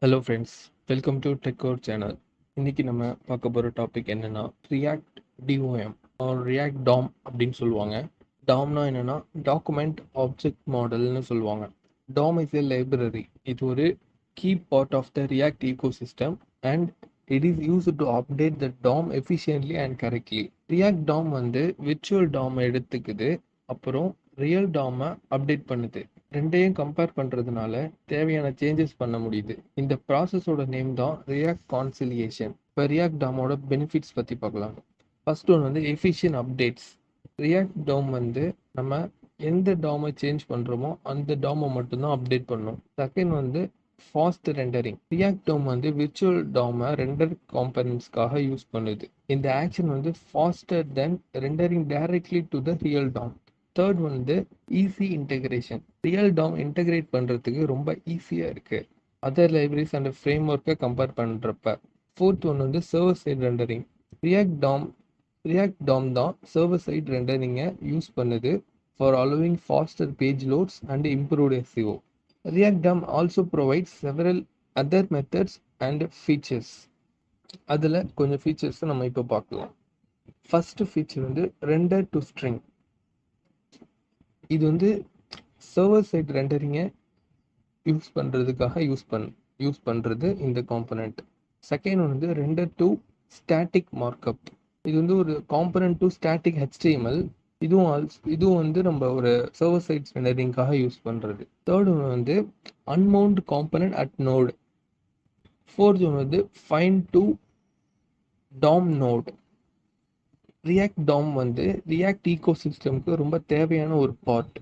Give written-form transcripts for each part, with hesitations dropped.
Hello friends, welcome to டெக்கோர் channel. இன்னைக்கு நம்ம பார்க்க போகிற டாபிக் என்னன்னா React DOM or React DOM அப்படின்னு சொல்லுவாங்க. டாம்னா என்னன்னா டாக்குமெண்ட் ஆப்ஜெக்ட் மாடல்னு சொல்லுவாங்க. DOM is a library. இது ஒரு key part of the React ecosystem and it is used to update the DOM efficiently and correctly. React DOM வந்து விர்ச்சுவல் டாம் எடுத்துக்குது, அப்புறம் ரியல் டாமை அப்டேட் பண்ணுது. ரெண்டையும் கம்பேர் பண்ணுறதுனால தேவையான சேஞ்சஸ் பண்ண முடியுது. இந்த ப்ராசஸோட நேம் தான் ரியாக்ட் கான்சிலியேஷன். இப்போ ரியாக்ட் டாமோட பெனிஃபிட்ஸ் பற்றி பார்க்கலாம். ஃபர்ஸ்ட் ஒன் வந்து எஃபிஷியன்ட் அப்டேட்ஸ். ரியாக்ட் டாம் வந்து நம்ம எந்த டாமை சேஞ்ச் பண்ணுறோமோ அந்த டாமை மட்டும்தான் அப்டேட் பண்ணும். செகண்ட் வந்து ஃபாஸ்ட் ரெண்டரிங். ரியாக்ட் டாம் வந்து விர்ச்சுவல் டாமை ரெண்டர் காம்பனன்ட்ஸ்க்காக யூஸ் பண்ணுது. இந்த ஆக்ஷன் வந்து faster then rendering directly to the real DOM. Third வந்து easy integration. Real DOM integrate பண்ணுறதுக்கு ரொம்ப ஈஸியாக இருக்குது அதர் லைப்ரரிஸ் அண்ட் ஃப்ரேம் ஒர்க்கை கம்பேர் பண்ணுறப்ப. ஃபோர்த் ஒன் வந்து server side rendering. React DOM React DOM தான் சர்வர் சைட் ரெண்டரிங்கை யூஸ் பண்ணுது for allowing faster page loads and improved SEO. React Tom also provides several other methods and features. அதில் கொஞ்சம் ஃபீச்சர்ஸை நம்ம இப்போ பார்க்கலாம். ஃபர்ஸ்ட் ஃபீச்சர் வந்து ரெண்டர் டு ஸ்ட்ரிங். இது வந்து சர்வர் சைட் ரெண்டரிங்கை யூஸ் பண்ணுறது இந்த காம்பனண்ட். செகண்ட் ஒன் வந்து ரெண்டர் டு ஸ்டாட்டிக் மார்க்அப். இது வந்து ஒரு காம்பனண்ட் டு ஸ்டாட்டிக் HTML. இதுவும் வந்து நம்ம ஒரு சர்வர் சைட் ரெண்டரிங்காக யூஸ் பண்ணுறது. தேர்ட் ஒன் வந்து unmount component at node. Fourth one வந்து find DOM node. React DOM வந்து ரியாக்ட் ecosystemக்கு ரொம்ப தேவையான ஒரு part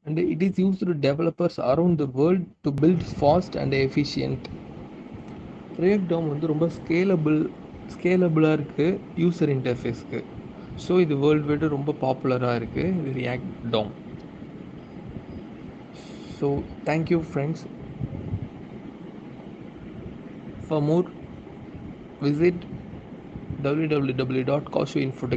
and it is used to developers around the world to build fast and efficient. React DOM வந்து ரொம்ப ஸ்கேலபிளாக இருக்குது யூசர் இன்டர்ஃபேஸ்க்கு. ஸோ இது வேர்ல்டு வைடு ரொம்ப பாப்புலராக இருக்குது இது react Tom. So thank you friends. For more visit www.cautioninfotech